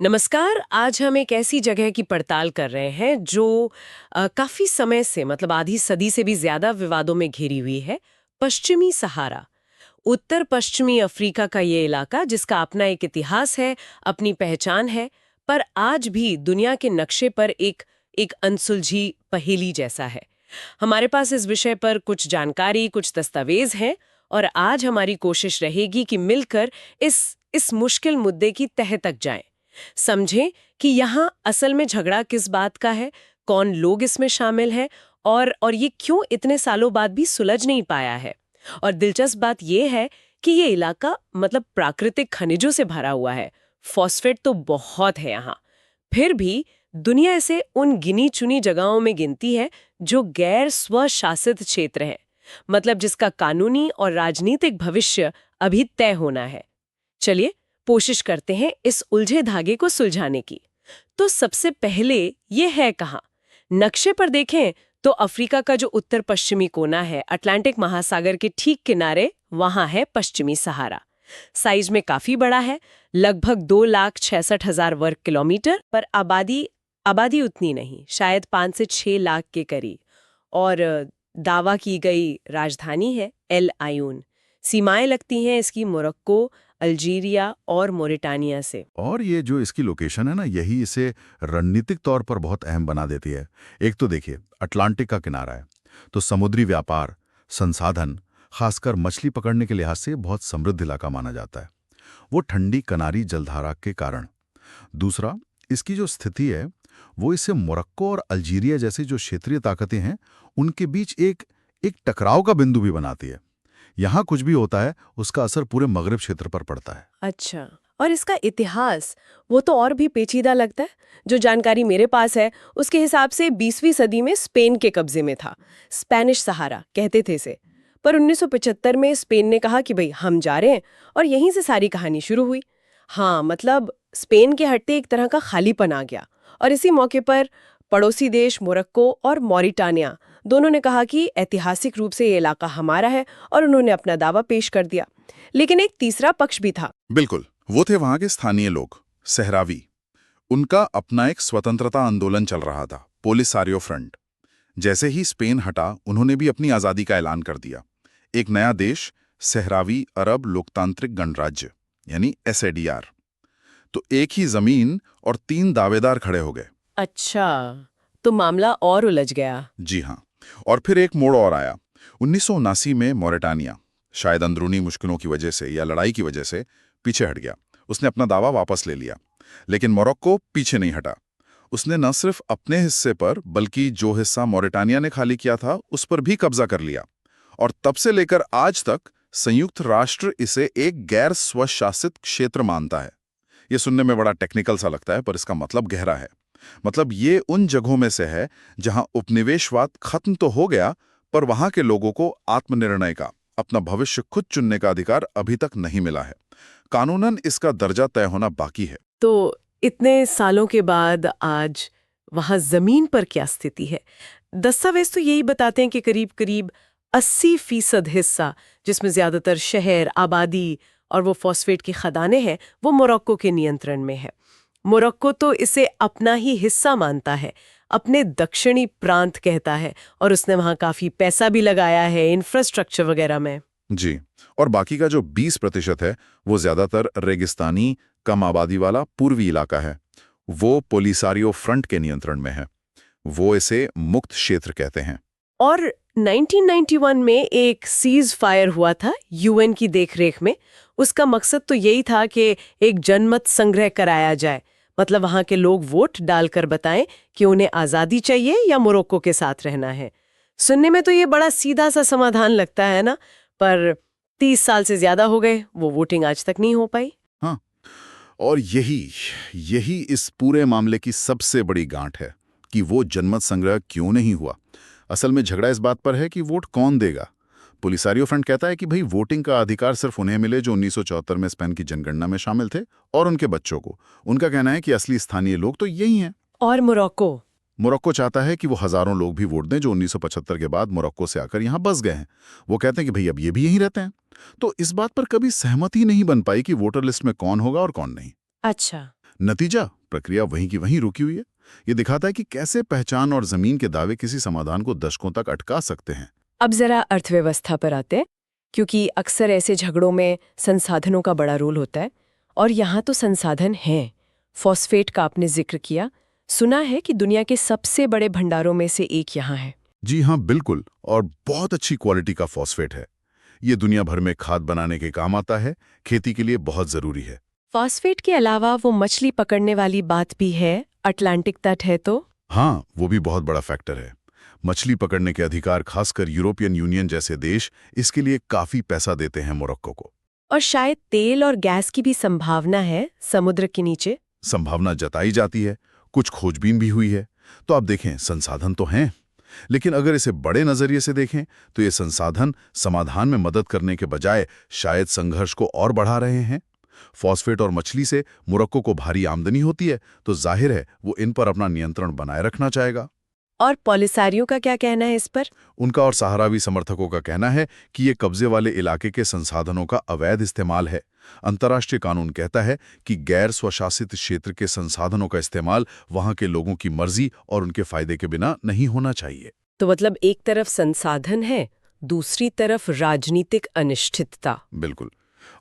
नमस्कार। आज हम एक ऐसी जगह की पड़ताल कर रहे हैं जो काफी समय से मतलब आधी सदी से भी ज्यादा विवादों में घिरी हुई है। पश्चिमी सहारा, उत्तर पश्चिमी अफ्रीका का ये इलाका जिसका अपना एक इतिहास है, अपनी पहचान है, पर आज भी दुनिया के नक्शे पर एक एक अनसुलझी पहेली जैसा है। हमारे पास इस विषय पर कुछ जानकारी, कुछ दस्तावेज हैं और आज हमारी कोशिश रहेगी कि मिलकर इस मुश्किल मुद्दे की तह तक जाएं। समझें कि यहाँ असल में झगड़ा किस बात का है, कौन लोग इसमें शामिल हैं और ये क्यों इतने सालों बाद भी सुलझ नहीं पाया है। और दिलचस्प बात यह है कि ये इलाका मतलब प्राकृतिक खनिजों से भरा हुआ है। फॉस्फेट तो बहुत है यहाँ। फिर भी दुनिया इसे उन गिनी चुनी जगहों में गिनती है जो गैर स्वशासित क्षेत्र है, मतलब जिसका कानूनी और राजनीतिक भविष्य अभी तय होना है। चलिए कोशिश करते हैं इस उलझे धागे को सुलझाने की। तो सबसे पहले ये है कहाँ? नक्शे पर देखें तो अफ्रीका का जो उत्तर पश्चिमी कोना है, अटलांटिक महासागर के ठीक किनारे, वहां है पश्चिमी सहारा। साइज में काफी बड़ा है, लगभग 2,66,000 वर्ग किलोमीटर, पर आबादी उतनी नहीं, शायद 5 से 6 लाख के करीब। और दावा की गई राजधानी है एल आयून। सीमाएं लगती हैं इसकी मोरक्को, अल्जीरिया और मोरिटानिया से। और ये जो इसकी लोकेशन है ना, यही इसे रणनीतिक तौर पर बहुत अहम बना देती है। एक तो देखिए, अटलांटिक का किनारा है, तो समुद्री व्यापार, संसाधन, खासकर मछली पकड़ने के लिहाज से बहुत समृद्ध इलाका माना जाता है, वो ठंडी कनारी जलधारा के कारण। दूसरा, इसकी जो स्थिति है वो इसे मोरक्को और अल्जीरिया जैसी जो क्षेत्रीय ताकतें हैं उनके बीच एक एक टकराव का बिंदु भी बनाती है। यहाँ कुछ भी होता है उसका असर पूरे मगरिब क्षेत्र पर पड़ता है। अच्छा, और इसका इतिहास वो तो और भी पेचीदा लगता है। जो जानकारी मेरे पास है उसके हिसाब से 20वीं सदी में स्पेन के कब्जे में था। स्पेनिश सहारा कहते थे इसे। पर 1975 में स्पेन ने कहा कि भाई हम जा रहे हैं, और यहीं से सारी कहानी शुरू हुई। हाँ, मतलब स्पेन के हटते एक तरह का खालीपन आ गया। और इसी मौके पर पड़ोसी देश मोरक्को और मॉरिटानिया दोनों ने कहा कि ऐतिहासिक रूप से ये इलाका हमारा है, और उन्होंने अपना दावा पेश कर दिया। लेकिन एक तीसरा पक्ष भी था। बिल्कुल, वो थे वहां के स्थानीय लोग, सहरावी। उनका अपना एक स्वतंत्रता आंदोलन चल रहा था, पोलिसारियो फ्रंट। जैसे ही स्पेन हटा, उन्होंने भी अपनी आजादी का ऐलान कर दिया। एक नया देश, सहरावी अरब लोकतांत्रिक गणराज्य, यानी SADR। तो एक ही जमीन और 3 दावेदार खड़े हो गए। अच्छा, तो मामला और उलझ गया। जी हाँ। और फिर एक मोड़ और आया। 1979 में मोरिटानिया, शायद अंदरूनी मुश्किलों की वजह से या लड़ाई की वजह से, पीछे हट गया। उसने अपना दावा वापस ले लिया। लेकिन मोरक्को पीछे नहीं हटा। उसने न सिर्फ अपने हिस्से पर, बल्कि जो हिस्सा मोरिटानिया ने खाली किया था उस पर भी कब्जा कर लिया। और तब से लेकर आज तक संयुक्त राष्ट्र इसे एक गैर स्वशासित क्षेत्र मानता है। ये सुनने में बड़ा टेक्निकल सा लगता है, पर इसका मतलब गहरा है। मतलब ये उन जगहों में से है जहां उपनिवेशवाद खत्म तो हो गया, पर वहां के लोगों को आत्मनिर्णय का, अपना भविष्य खुद चुनने का अधिकार अभी तक नहीं मिला है। कानूनन इसका दर्जा तय होना बाकी है। तो इतने सालों के बाद आज वहां जमीन पर क्या स्थिति है? दस्तावेज तो यही बताते हैं कि करीब करीब 80% हिस्सा, जिसमें ज्यादातर शहर, आबादी और वो फॉस्फेट की खदानें हैं, वो मोरक्को के नियंत्रण में है। मोरक्को तो इसे अपना ही हिस्सा मानता है, अपने दक्षिणी प्रांत कहता है, और उसने वहां काफी पैसा भी लगाया है इंफ्रास्ट्रक्चर वगैरह में। जी। और बाकी का जो 20% है वो ज्यादातर रेगिस्तानी, कम आबादी वाला पूर्वी इलाका है। वो पोलिसारियो फ्रंट के नियंत्रण में है। वो इसे मुक्त क्षेत्र कहते हैं। और 1991 में एक सीज फायर हुआ था यूएन की देखरेख में। उसका मकसद तो यही था कि एक जनमत संग्रह कराया जाए, मतलब वहां के लोग वोट डालकर बताएं कि उन्हें आजादी चाहिए या मोरक्को के साथ रहना है। सुनने में तो ये बड़ा सीधा सा समाधान लगता है ना, पर 30 साल से ज्यादा हो गए, वो वोटिंग आज तक नहीं हो पाई। हाँ, और यही इस पूरे मामले की सबसे बड़ी गांठ है कि वो जनमत संग्रह क्यों नहीं हुआ। असल में झगड़ा इस बात पर है कि वोट कौन देगा। पोलिसारियो फ्रंट कहता है कि भाई वोटिंग का अधिकार सिर्फ उन्हें मिले जो 1974 में स्पेन की जनगणना में शामिल थे, और उनके बच्चों को। उनका कहना है कि असली स्थानीय लोग तो यही हैं। और मोरक्को चाहता है कि वो हजारों लोग भी वोट दें जो 1975 के बाद मोरक्को से आकर यहाँ बस गए हैं। वो कहते हैं कि भाई अब ये भी यहीं रहते हैं। तो इस बात पर कभी सहमति नहीं बन पाई कि वोटर लिस्ट में कौन होगा और कौन नहीं। अच्छा, नतीजा प्रक्रिया वहीं की वहीं रुकी हुई है। ये दिखाता है कि कैसे पहचान और जमीन के दावे किसी समाधान को दशकों तक अटका सकते हैं। अब जरा अर्थव्यवस्था पर आते हैं, क्योंकि अक्सर ऐसे झगड़ों में संसाधनों का बड़ा रोल होता है। और यहाँ तो संसाधन हैं। फॉस्फेट का आपने जिक्र किया, सुना है कि दुनिया के सबसे बड़े भंडारों में से एक यहाँ है। जी हाँ, बिल्कुल, और बहुत अच्छी क्वालिटी का फॉस्फेट है। ये दुनिया भर में खाद बनाने के काम आता है, खेती के लिए बहुत जरूरी है। फॉस्फेट के अलावा वो मछली पकड़ने वाली बात भी है, अटलांटिक तट है तो? हाँ, वो भी बहुत बड़ा फैक्टर है। मछली पकड़ने के अधिकार खासकर यूरोपियन यूनियन जैसे देश इसके लिए काफी पैसा देते हैं मोरक्को को। और शायद तेल और गैस की भी संभावना है समुद्र के नीचे। संभावना जताई जाती है, कुछ खोजबीन भी हुई है। तो आप देखें, संसाधन तो हैं, लेकिन अगर इसे बड़े नजरिए से देखें तो ये संसाधन समाधान में मदद करने के बजाय शायद संघर्ष को और बढ़ा रहे हैं। फॉस्फेट और मछली से मोरक्को को भारी आमदनी होती है, तो जाहिर है वो इन पर अपना नियंत्रण बनाए रखना चाहेगा। और पॉलिसारियो का क्या कहना है इस पर? उनका और सहारावी समर्थकों का कहना है कि ये कब्जे वाले इलाके के संसाधनों का अवैध इस्तेमाल है। अंतर्राष्ट्रीय कानून कहता है कि गैर स्वशासित क्षेत्र के संसाधनों का इस्तेमाल वहां के लोगों की मर्जी और उनके फायदे के बिना नहीं होना चाहिए। तो मतलब एक तरफ संसाधन है, दूसरी तरफ राजनीतिक अनिश्चितता। बिल्कुल।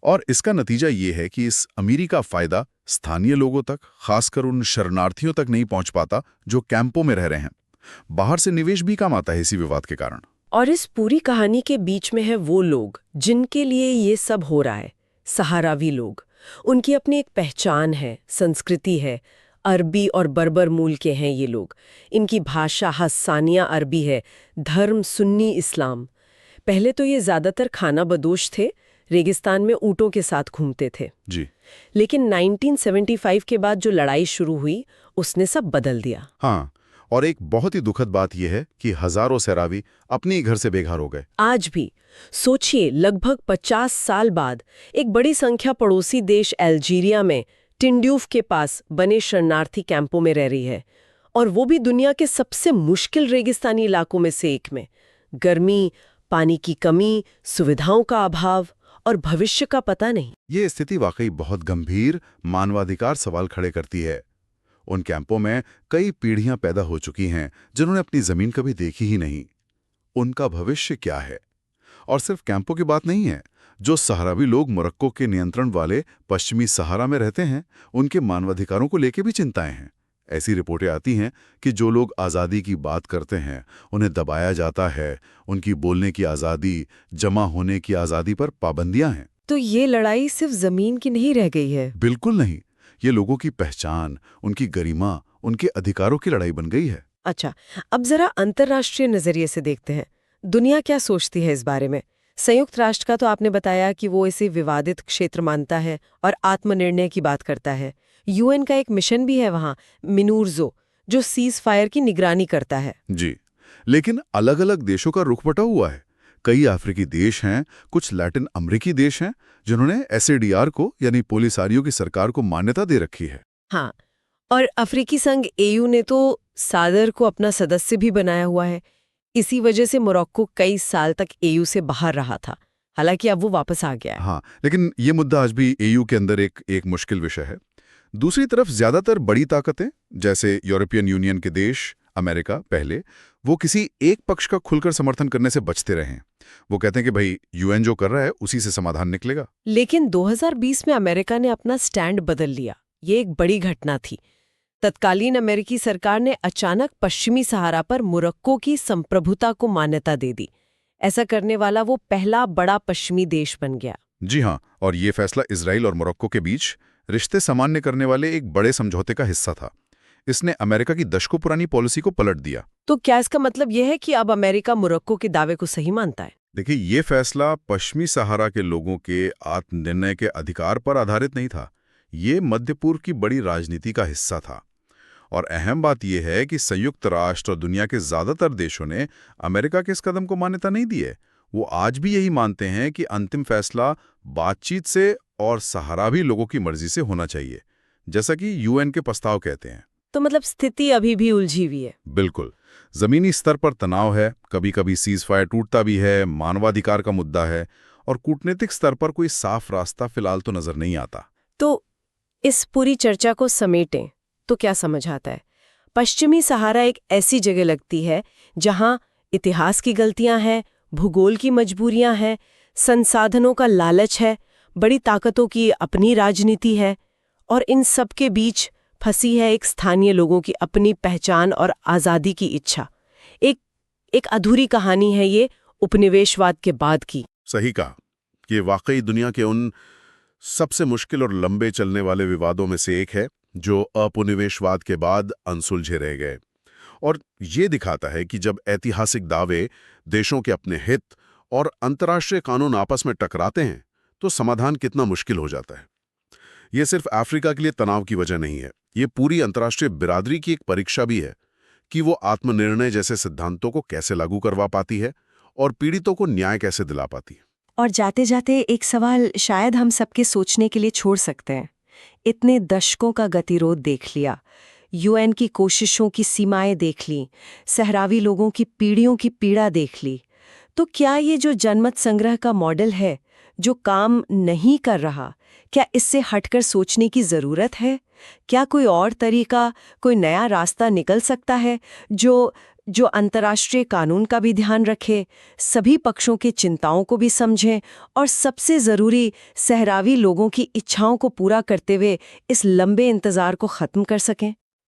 और इसका नतीजा ये है कि इस अमीरी का फायदा स्थानीय लोगों तक, खासकर उन शरणार्थियों तक नहीं पहुंच पाता जो कैंपों में रह रहे हैं। बाहर से निवेश भी कम आता है इसी विवाद के कारण। और इस पूरी कहानी के बीच में है वो लोग जिनके लिए ये सब हो रहा है, सहारावी लोग। उनकी अपनी एक पहचान है, संस्कृति है। अरबी और बर्बर मूल के हैं ये लोग। इनकी भाषा हस्सानिया अरबी है, धर्म सुन्नी इस्लाम। पहले तो ये ज्यादातर खाना बदोश थे, रेगिस्तान में ऊँटों के साथ घूमते थे जी। लेकिन 1975 के बाद जो लड़ाई शुरू हुई उसने सब बदल दिया। हाँ, और एक बहुत ही दुखद बात यह है कि हजारों सैरावी अपने ही घर से बेघर हो गए। आज भी सोचिए, लगभग 50 साल बाद एक बड़ी संख्या पड़ोसी देश अल्जीरिया में टिंड्यूफ के पास बने शरणार्थी कैंपों में रह रही है, और वो भी दुनिया के सबसे मुश्किल रेगिस्तानी इलाकों में से एक में। गर्मी, पानी की कमी, सुविधाओं का अभाव और भविष्य का पता नहीं। ये स्थिति वाकई बहुत गंभीर मानवाधिकार सवाल खड़े करती है। उन कैंपों में कई पीढ़ियां पैदा हो चुकी हैं जिन्होंने अपनी जमीन कभी देखी ही नहीं। उनका भविष्य क्या है? और सिर्फ कैंपों की बात नहीं है, जो सहारावी लोग मोरक्को के नियंत्रण वाले पश्चिमी सहारा में रहते हैं, उनके मानवाधिकारों को लेकर भी चिंताएं हैं। ऐसी रिपोर्टें आती हैं कि जो लोग आज़ादी की बात करते हैं उन्हें दबाया जाता है। उनकी बोलने की आज़ादी, जमा होने की आज़ादी पर पाबंदियां हैं। तो ये लड़ाई सिर्फ जमीन की नहीं रह गई है। बिल्कुल नहीं, ये लोगों की पहचान, उनकी गरिमा, उनके अधिकारों की लड़ाई बन गई है। अच्छा, अब जरा अंतर्राष्ट्रीय नजरिए से देखते हैं, दुनिया क्या सोचती है इस बारे में। संयुक्त राष्ट्र का तो आपने बताया कि वो इसे विवादित क्षेत्र मानता है और आत्मनिर्णय की बात करता है। यूएन का एक मिशन भी है वहाँ, मिनूरजो, जो सीज फायर की निगरानी करता है। जी, लेकिन अलग अलग देशों का रुख बटा हुआ है। कई अफ्रीकी देश हैं, कुछ लैटिन अमेरिकी देश हैं जिन्होंने एसएडीआर को यानी पोलिसारियो की सरकार को मान्यता दे रखी है। हाँ, और अफ्रीकी संघ एयू ने तो सादर को अपना सदस्य भी बनाया हुआ है। इसी वजह से मोरक्को कई साल तक एयू से बाहर रहा था, हालांकि अब वो वापस आ गया है। हाँ, लेकिन ये मुद्दा आज भी एयू के अंदर एक मुश्किल विषय है। दूसरी तरफ ज्यादातर बड़ी ताकतें जैसे यूरोपियन यूनियन के देश, अमेरिका पहले, वो किसी एक पक्ष का खुलकर समर्थन करने से बचते रहे। वो कहते हैं कि भाई यूएन जो कर रहा है उसी से समाधान निकलेगा। लेकिन 2020 में अमेरिका ने अपना स्टैंड बदल लिया। ये एक बड़ी घटना थी। तत्कालीन अमेरिकी सरकार ने अचानक पश्चिमी सहारा पर मोरक्को की संप्रभुता को मान्यता दे दी। ऐसा करने वाला वो पहला बड़ा पश्चिमी देश बन गया। जी हाँ, और ये फैसला इजराइल और मोरक्को के बीच रिश्ते सामान्य करने वाले एक बड़े समझौते का हिस्सा था। इसने अमेरिका की दशकों पुरानी पॉलिसी को पलट दिया। तो क्या इसका मतलब यह है कि अब अमेरिका मोरक्को के दावे को सही मानता है? देखिए, ये फैसला पश्चिमी सहारा के लोगों के आत्मनिर्णय के अधिकार पर आधारित नहीं था। ये मध्य पूर्व की बड़ी राजनीति का हिस्सा था। और अहम बात यह है कि संयुक्त राष्ट्र और दुनिया के ज्यादातर देशों ने अमेरिका के इस कदम को मान्यता नहीं दी है। वो आज भी यही मानते हैं कि अंतिम फैसला बातचीत से और सहारावी लोगों की मर्जी से होना चाहिए, जैसा कि यूएन के प्रस्ताव कहते हैं। तो मतलब स्थिति अभी भी उलझी हुई है। बिल्कुल, जमीनी स्तर पर तनाव है, कभी कभी सीज फायर टूटता भी है, मानवाधिकार का मुद्दा है, और कूटनीतिक स्तर पर कोई साफ रास्ता फिलहाल तो नजर नहीं आता। तो इस पूरी चर्चा को समेटें तो क्या समझ आता है? पश्चिमी सहारा एक ऐसी जगह लगती है जहां इतिहास की गलतियां हैं, भूगोल की मजबूरियां हैं, संसाधनों का लालच है, बड़ी ताकतों की अपनी राजनीति है, और इन सब के बीच फंसी है एक स्थानीय लोगों की अपनी पहचान और आज़ादी की इच्छा। एक अधूरी कहानी है ये उपनिवेशवाद के बाद की। सही कहा। ये वाकई दुनिया के उन सबसे मुश्किल और लंबे चलने वाले विवादों में से एक है जो उपनिवेशवाद के बाद अनसुलझे रह गए। और ये दिखाता है कि जब ऐतिहासिक दावे, देशों के अपने हित और अंतर्राष्ट्रीय कानून आपस में टकराते हैं तो समाधान कितना मुश्किल हो जाता है। ये सिर्फ अफ्रीका के लिए तनाव की वजह नहीं है, ये पूरी अंतर्राष्ट्रीय बिरादरी की एक परीक्षा भी है कि वो आत्मनिर्णय जैसे सिद्धांतों को कैसे लागू करवा पाती है और पीड़ितों को न्याय कैसे दिला पाती है। और जाते जाते एक सवाल शायद हम सबके सोचने के लिए छोड़ सकते हैं। इतने दशकों का गतिरोध देख लिया, यूएन की कोशिशों की सीमाएं देख ली, सहरावी लोगों की पीढ़ियों की पीड़ा देख ली, तो क्या ये जो जनमत संग्रह का मॉडल है जो काम नहीं कर रहा, क्या इससे हटकर सोचने की जरूरत है? क्या कोई और तरीका, कोई नया रास्ता निकल सकता है जो अंतर्राष्ट्रीय कानून का भी ध्यान रखे, सभी पक्षों की चिंताओं को भी समझे और सबसे जरूरी सहरावी लोगों की इच्छाओं को पूरा करते हुए इस लंबे इंतजार को खत्म कर सकें?